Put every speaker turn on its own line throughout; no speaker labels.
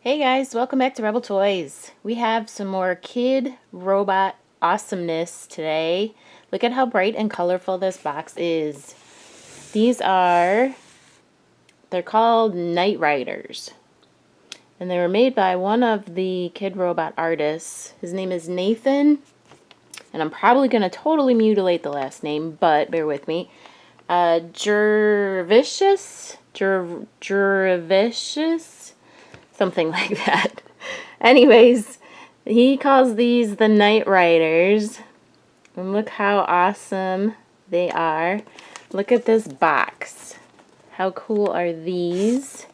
Hey guys, welcome back to Rebel Toys. We have some more Kidrobot awesomeness today. Look at how bright and colorful this box is. They're called Nightriders. And they were made by one of the Kidrobot artists. His name is Nathan. And I'm probably going to totally mutilate the last name, but bear with me. Jurevicius? Something like that. Anyways, he calls these the Nightriders. And look how awesome they are. Look at this box. How cool are these?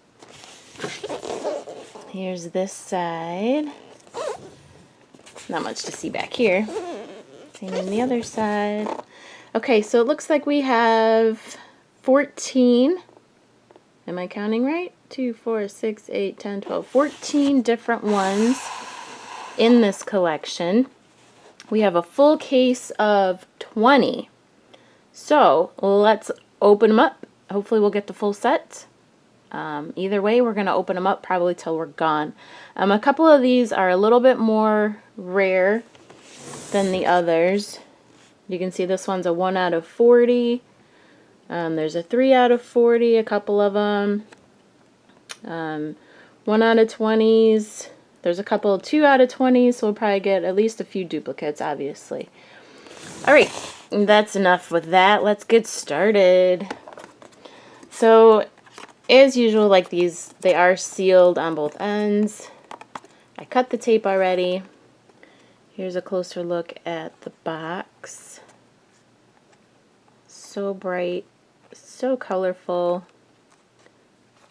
Here's this side. Not much to see back here. Same on the other side. Okay, so it looks like we have 14. Am I counting right? 2, 4, 6, 8, 10, 12, 14 different ones in this collection. We have a full case of 20. So let's open them up. Hopefully we'll get the full set. Either way, we're going to open them up probably till we're gone. A couple of these are a little bit more rare than the others. You can see this one's a 1 out of 40. There's a 3 out of 40, a couple of them. 1 out of 20s. There's a couple 2 out of 20s, so we'll probably get at least a few duplicates, obviously. Alright, that's enough with that. Let's get started. So, as usual, like these, they are sealed on both ends. I cut the tape already. Here's a closer look at the box. So bright, so colorful,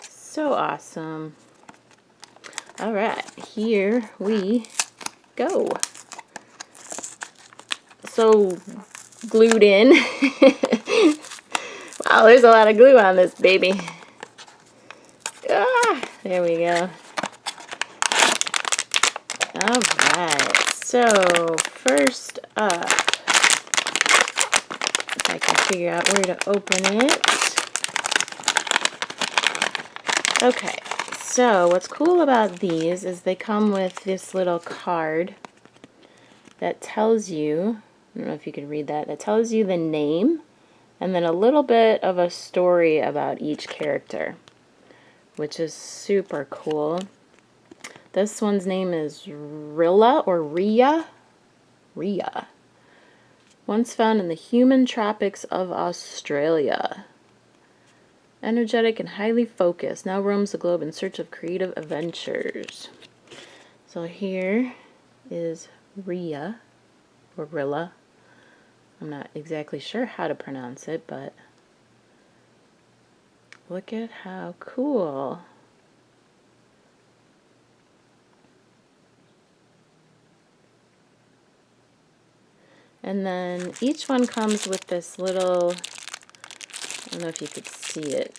so awesome. Alright, here we go. So glued in. Wow, there's a lot of glue on this baby. Ah, there we go. Alright, so first up, if I can figure out where to open it. Okay, so what's cool about these is they come with this little card that tells you, I don't know if you can read that, that tells you the name and then a little bit of a story about each character, which is super cool. This one's name is Rilla or Rhea. Rhea. Once found in the human tropics of Australia. Energetic and highly focused, now roams the globe in search of creative adventures. So here is Rhea, or Rilla. I'm not exactly sure how to pronounce it, but look at how cool. And then each one comes with this little, I don't know if you could see it.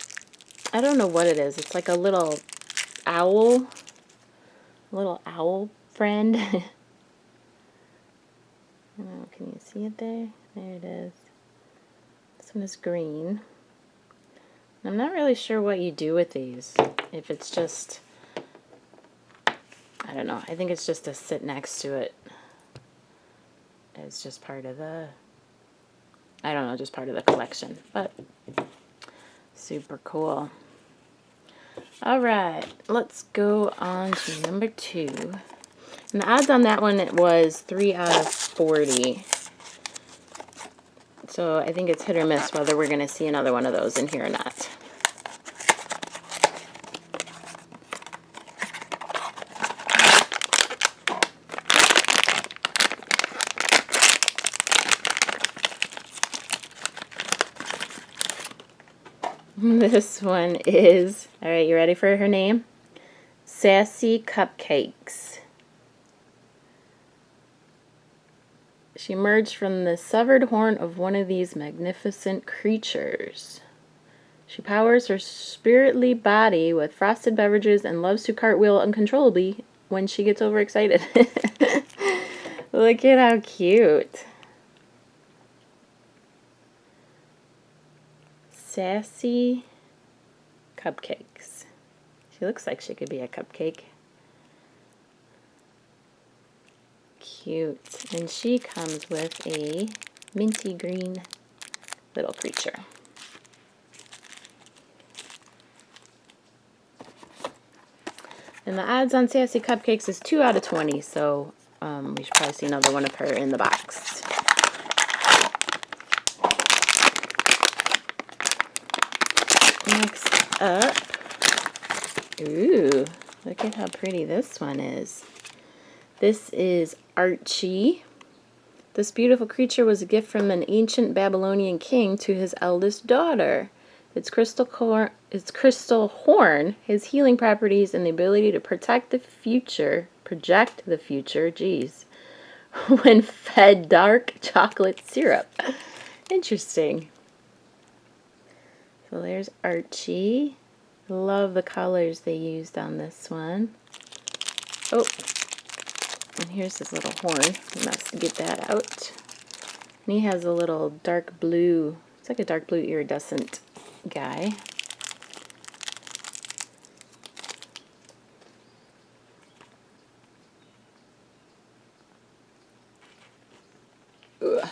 I don't know what it is. It's like a little owl friend. I don't know, can you see it there? There it is. This one is green. I'm not really sure what you do with these. If it's just, I don't know. I think it's just to sit next to it. It's just part of the, I don't know, just part of the collection. But super cool. Alright, let's go on to number 2. And the odds on that one, it was 3 out of 40. So I think it's hit or miss whether we're going to see another one of those in here or not. This one is, alright, you ready for her name? Sassy Cupcakes. She emerged from the severed horn of one of these magnificent creatures. She powers her spiritly body with frosted beverages and loves to cartwheel uncontrollably when she gets overexcited. Look at how cute. Sassy Cupcakes. She looks like she could be a cupcake. Cute. And she comes with a minty green little creature. And the odds on Sassy Cupcakes is 2 out of 20, so we should probably see another one of her in the box. Next up, ooh, look at how pretty this one is. This is Archie. This beautiful creature was a gift from an ancient Babylonian king to his eldest daughter. Its crystal horn, his healing properties, and the ability to project the future, geez, when fed dark chocolate syrup. Interesting. So there's Archie. Love the colors they used on this one. Oh, and here's his little horn. We must get that out. And he has a little dark blue, it's like a dark blue iridescent guy. Ugh.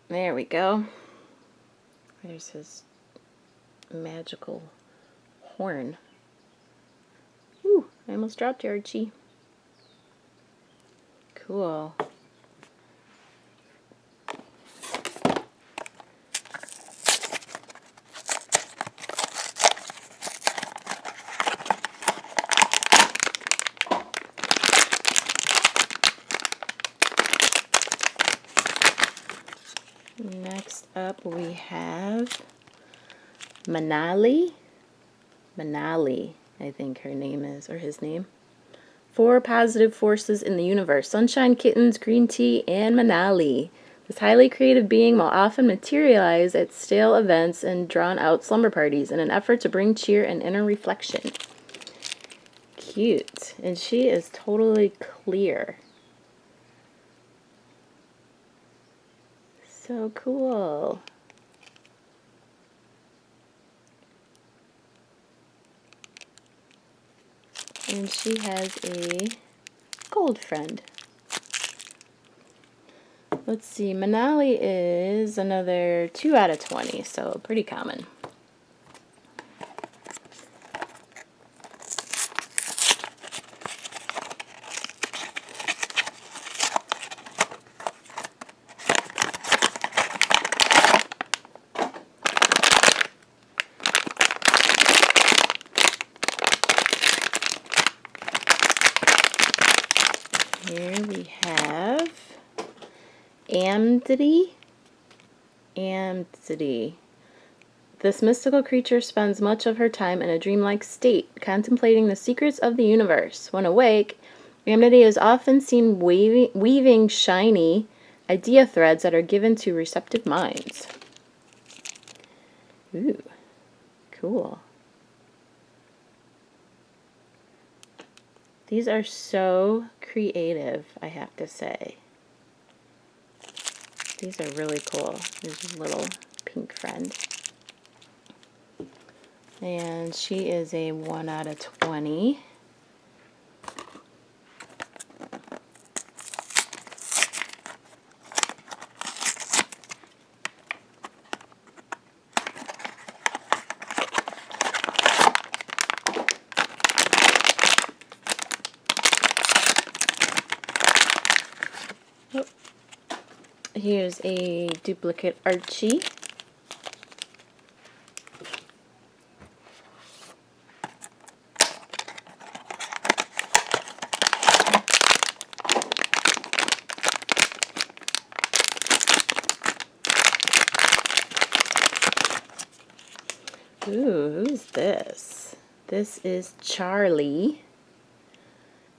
There we go. There's his magical horn. Ooh, I almost dropped you, Archie. Cool. Next up we have Manali. Manali, I think her name is, or his name. 4 positive forces in the universe: sunshine, kittens, green tea, and Manali. This highly creative being will often materialize at stale events and drawn-out slumber parties in an effort to bring cheer and inner reflection. Cute. And she is totally clear. So cool. And she has a gold friend. Let's see, Manali is another 2 out of 20, so pretty common. Here we have Andrea. This mystical creature spends much of her time in a dreamlike state, contemplating the secrets of the universe. When awake, Andrea is often seen weaving shiny idea threads that are given to receptive minds. Ooh, cool. These are so creative, I have to say. These are really cool. There's a little pink friend. And she is a 1 out of 20. Here's a duplicate Archie. Ooh, who's this? This is Charlie.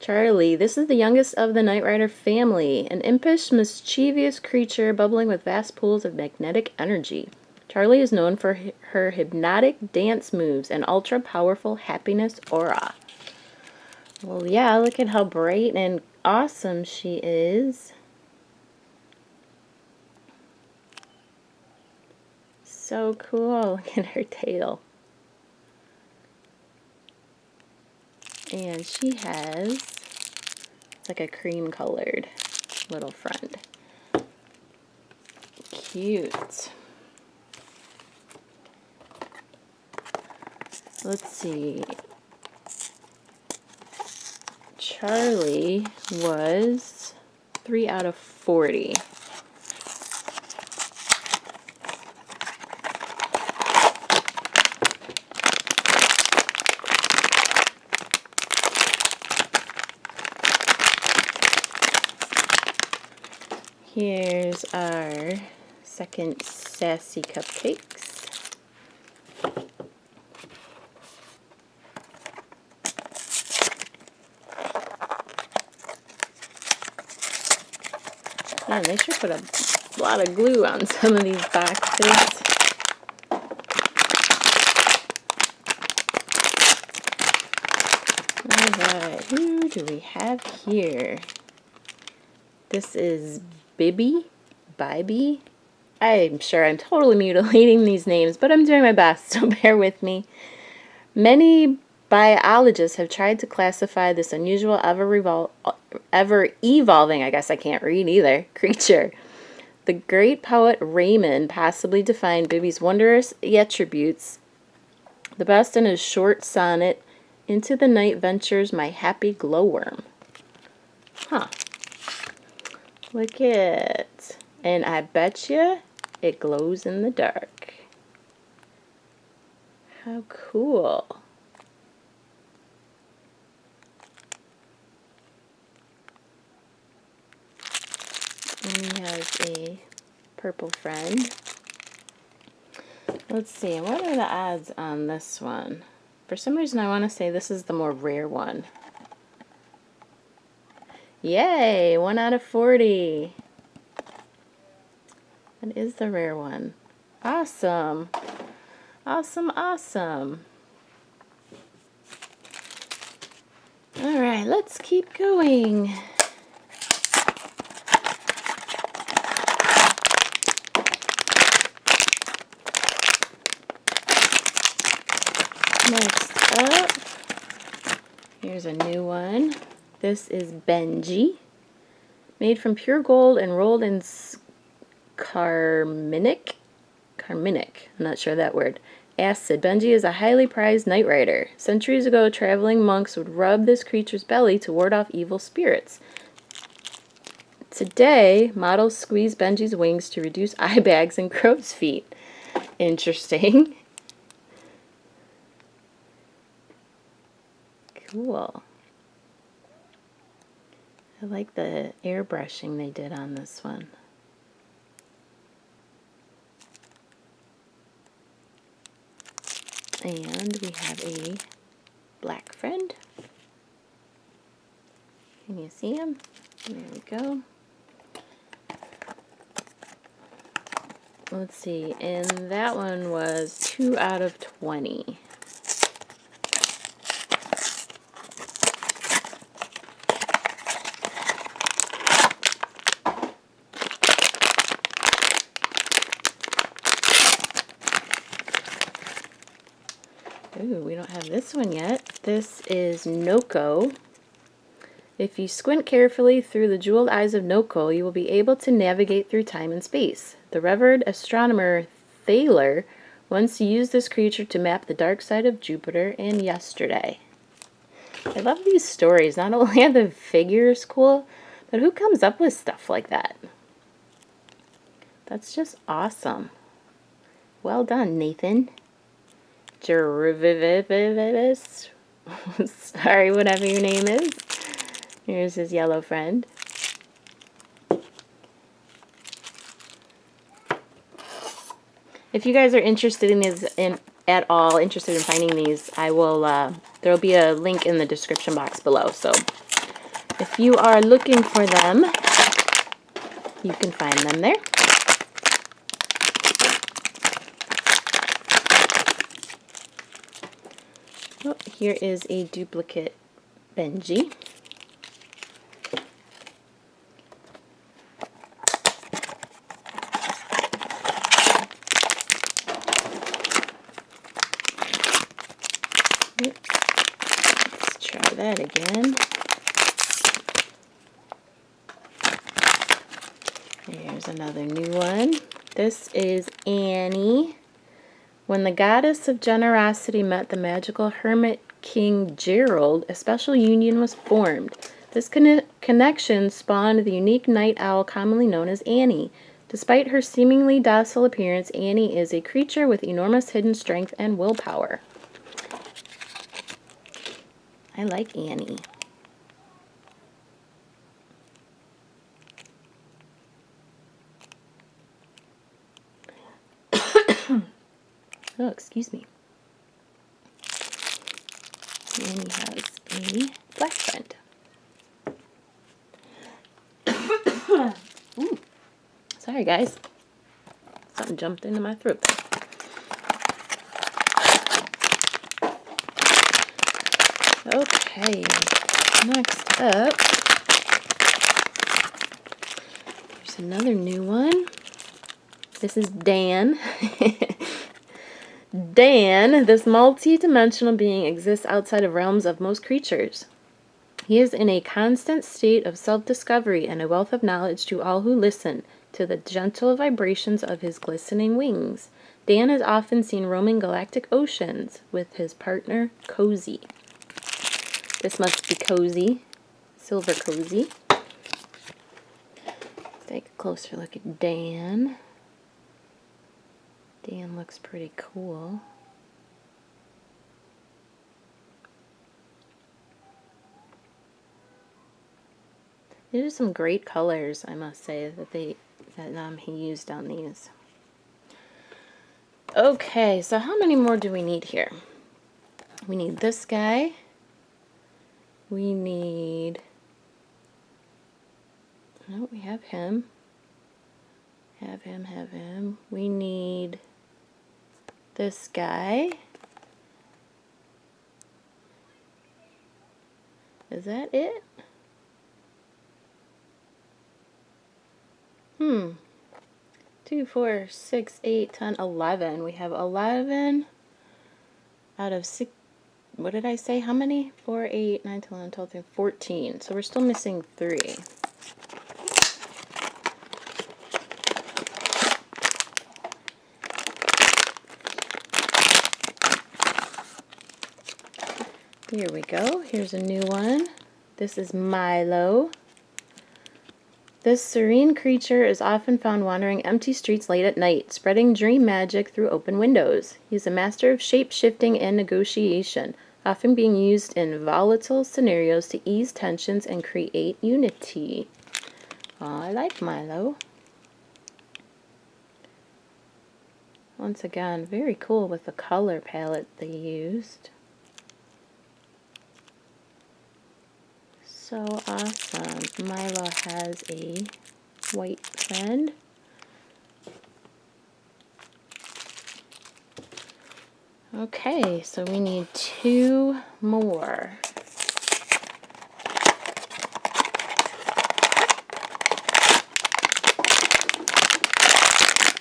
Charlie, this is the youngest of the Nightrider family, an impish, mischievous creature bubbling with vast pools of magnetic energy. Charlie is known for her hypnotic dance moves and ultra-powerful happiness aura. Well, yeah, look at how bright and awesome she is. So cool. Look at her tail. And she has, it's like a cream colored little friend. Cute. Let's see. Charlie was 3 out of 40. Here's our second Sassy Cupcakes. Man, they sure put a lot of glue on some of these boxes. Alright, who do we have here? This is Bibby. I'm sure I'm totally mutilating these names, but I'm doing my best, so bear with me. Many biologists have tried to classify this unusual ever-evolving, I guess I can't read either, creature. The great poet Raymond possibly defined Bibby's wondrous attributes the best in his short sonnet, "Into the night ventures my happy glowworm." Huh. Look it. And I bet you it glows in the dark. How cool. And he has a purple friend. Let's see, what are the odds on this one? For some reason I want to say this is the more rare one. Yay! 1 out of 40. That is the rare one. Awesome. Awesome, awesome. Alright, let's keep going. Next up, here's a new one. This is Benji. Made from pure gold and rolled in carminic, I'm not sure that word, acid. Benji is a highly prized night rider. Centuries ago, traveling monks would rub this creature's belly to ward off evil spirits. Today, models squeeze Benji's wings to reduce eye bags and crow's feet. Interesting. Cool. I like the airbrushing they did on this one. And we have a black friend. Can you see him? There we go. Let's see, and that one was 2 out of 20. Ooh, we don't have this one yet. This is Noko. If you squint carefully through the jeweled eyes of Noko, you will be able to navigate through time and space. The revered astronomer Thaler once used this creature to map the dark side of Jupiter and yesterday. I love these stories. Not only are the figures cool, but who comes up with stuff like that? That's just awesome. Well done, Nathan Jurevicius. Sorry, whatever your name is. Here's his yellow friend. If you guys are interested in these at all, interested in finding these, I will. There will be a link in the description box below. So if you are looking for them, you can find them there. Oh, here is a duplicate Benji. Let's try that again. Here's another new one. This is Annie. When the goddess of generosity met the magical hermit King Gerald, a special union was formed. This connection spawned the unique night owl commonly known as Annie. Despite her seemingly docile appearance, Annie is a creature with enormous hidden strength and willpower. I like Annie. Oh, excuse me. Annie has a black friend. Ooh. Sorry, guys. Something jumped into my throat. Okay, next up, here's another new one. This is Dan. Dan, this multi-dimensional being, exists outside of realms of most creatures. He is in a constant state of self-discovery and a wealth of knowledge to all who listen to the gentle vibrations of his glistening wings. Dan is often seen roaming galactic oceans with his partner, Cozy. This must be Cozy, Silver Cozy. Let's take a closer look at Dan. Dan looks pretty cool. These are some great colors, I must say, that he used on these. Okay, so how many more do we need here? We need this guy. We need... Oh, we have him. Have him. We need this guy. Is that it? 2, 4, 6, 8, 10, 11. We have 11 out of 6. What did I say? How many? 4, 8, 9, 10, 11, 12, 13, 14. So we're still missing 3. Here we go. Here's a new one. This is Milo. This serene creature is often found wandering empty streets late at night, spreading dream magic through open windows. He is a master of shape-shifting and negotiation, often being used in volatile scenarios to ease tensions and create unity. Oh, I like Milo. Once again, very cool with the color palette they used. So awesome. Milo has a white friend. Okay, so we need 2 more.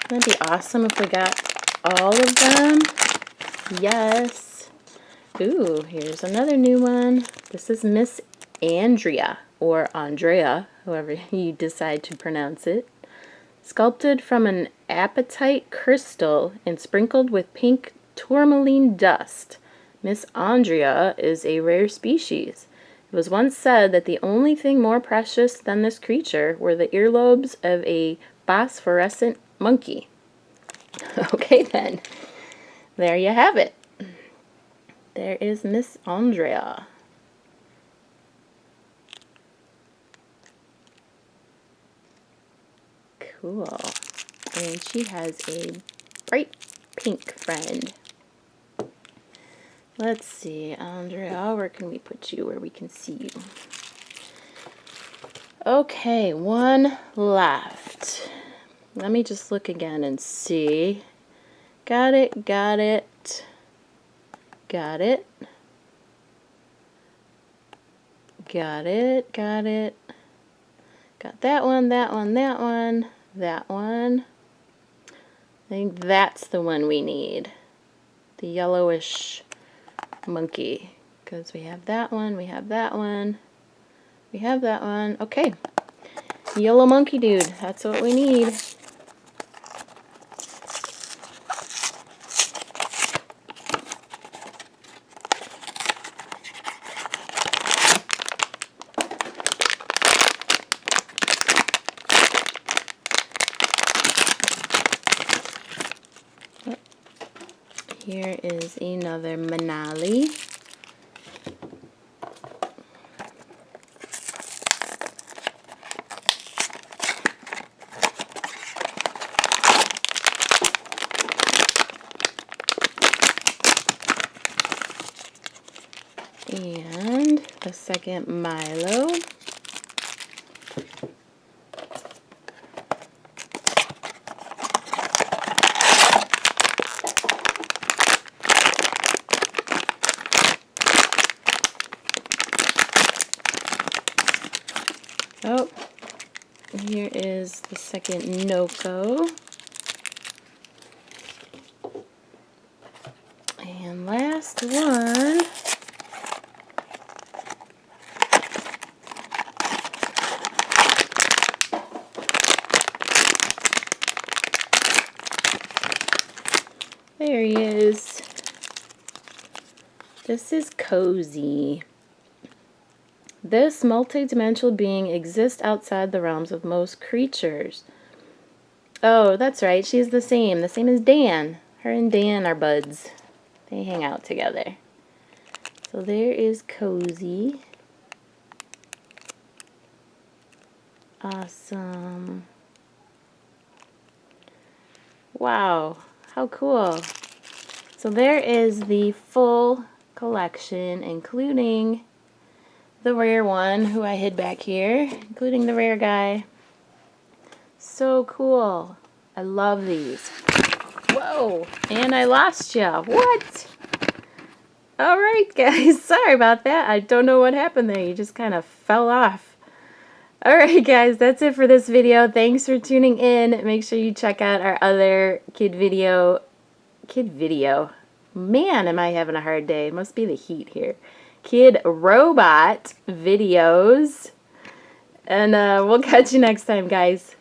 Wouldn't it be awesome if we got all of them? Yes. Ooh, here's another new one. This is Miss Andrea, or Andrea, however you decide to pronounce it. Sculpted from an apatite crystal and sprinkled with pink tourmaline dust, Miss Andrea is a rare species. It was once said that the only thing more precious than this creature were the earlobes of a phosphorescent monkey. Okay then, there you have it. There is Miss Andrea. Cool. And she has a bright pink friend. Let's see, Andrea, where can we put you where we can see you? Okay, one left. Let me just look again and see. Got it, got it, got it. Got it, got it. Got that one, that one, that one. That one. I think that's the one we need. The yellowish monkey. because we have that one, we have that one, we have that one. Okay, yellow monkey dude, that's what we need. Here is another Manali. And the second Milo. Oh, here is the second Noko. And last one. There he is. This is Cozy. This multi-dimensional being exists outside the realms of most creatures. Oh, that's right. She's the same as Dan. Her and Dan are buds. They hang out together. So there is Cozy. Awesome. Wow, how cool. So there is the full collection, including the rare one, who I hid back here, including the rare guy. So cool. I love these. Whoa, and I lost ya. What? Alright guys, sorry about that. I don't know what happened there. You just kind of fell off. Alright guys, that's it for this video. Thanks for tuning in. Make sure you check out our other kid video. Man, am I having a hard day. Must be the heat here. Kidrobot videos. And we'll catch you next time, guys.